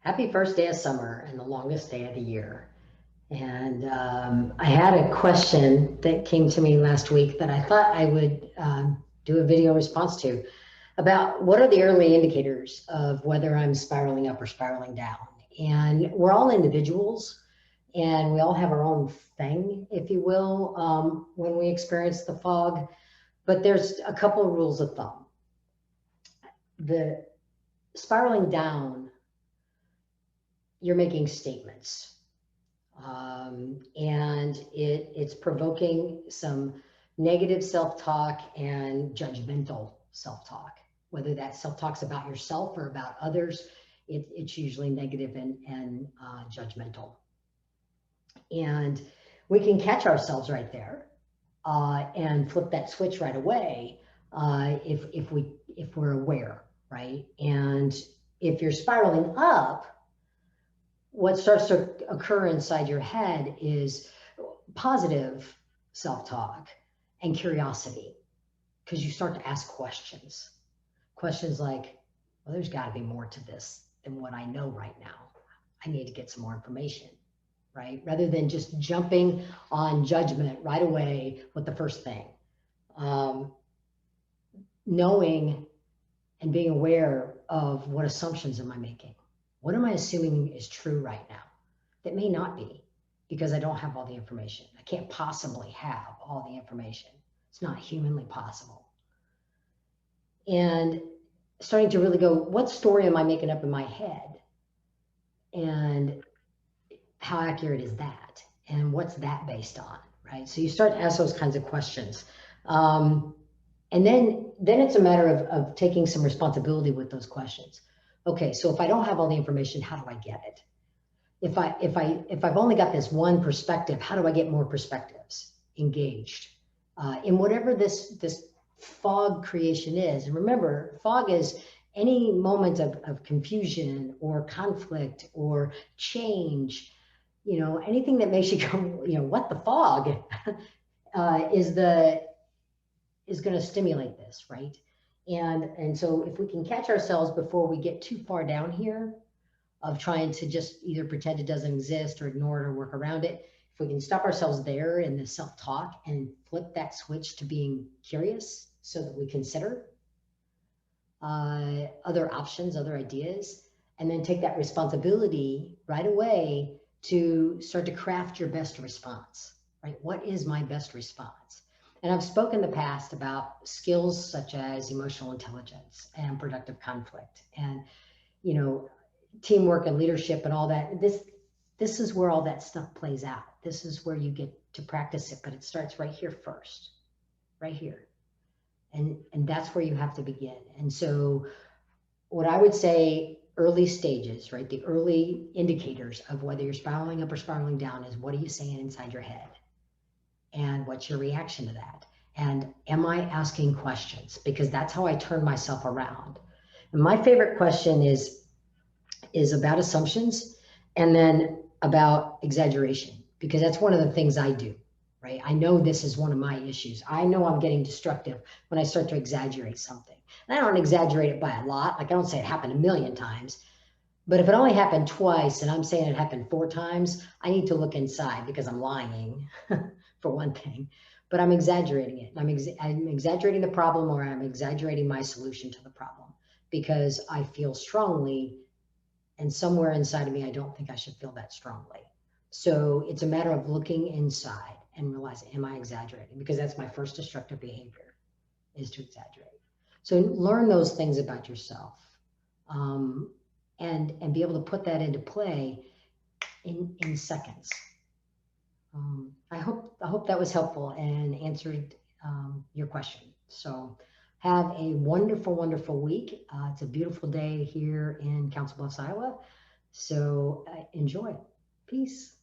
Happy first day of summer and the longest day of the year. And I had a question that came to me last week that I thought I would do a video response to about what are the early indicators of whether I'm spiraling up or spiraling down. And we're all individuals and we all have our own thing, if you will, when we experience the fog. But there's a couple of rules of thumb. The spiraling down, you're making statements. And it's provoking some negative self-talk and judgmental self-talk. Whether that self-talk's about yourself or about others, it's usually negative and judgmental. And we can catch ourselves right there and flip that switch right away if we're aware, right? And if you're spiraling up, what starts to occur inside your head is positive self-talk and curiosity, because you start to ask questions. Questions like, well, there's got to be more to this than what I know right now. I need to get some more information, right? Rather than just jumping on judgment right away with the first thing. Knowing and being aware of what assumptions am I making? What am I assuming is true right now that may not be, because I don't have all the information? I can't possibly have all the information. It's not humanly possible. And starting to really go, what story am I making up in my head? And how accurate is that? And what's that based on, right? So you start to ask those kinds of questions. And then it's a matter of taking some responsibility with those questions. Okay, so if I don't have all the information, how do I get it? If I've only got this one perspective, how do I get more perspectives engaged in whatever this fog creation is? And remember, fog is any moment of confusion or conflict or change, anything that makes you go, what the fog is going to stimulate this, right? And so if we can catch ourselves before we get too far down here of trying to just either pretend it doesn't exist or ignore it or work around it, if we can stop ourselves there in the self-talk and flip that switch to being curious so that we consider other options, other ideas, and then take that responsibility right away to start to craft your best response, right? What is my best response? And I've spoken in the past about skills such as emotional intelligence and productive conflict and, teamwork and leadership and all that. This is where all that stuff plays out. This is where you get to practice it, but it starts right here first, right here. And that's where you have to begin. And so what I would say, early stages, right? The early indicators of whether you're spiraling up or spiraling down is, what are you saying inside your head? And what's your reaction to that? And am I asking questions? Because that's how I turn myself around. And my favorite question is about assumptions and then about exaggeration, because that's one of the things I do, right? I know this is one of my issues. I know I'm getting destructive when I start to exaggerate something. And I don't exaggerate it by a lot. Like, I don't say it happened a million times. But if it only happened twice and I'm saying it happened 4 times, I need to look inside, because I'm lying, for one thing. But I'm exaggerating it. I'm exaggerating the problem, or I'm exaggerating my solution to the problem, because I feel strongly, and somewhere inside of me, I don't think I should feel that strongly. So it's a matter of looking inside and realizing, am I exaggerating? Because that's my first destructive behavior, is to exaggerate. So learn those things about yourself, and be able to put that into play in seconds. I hope that was helpful and answered your question. So have a wonderful, wonderful week. It's a beautiful day here in Council Bluffs, Iowa. So enjoy. Peace.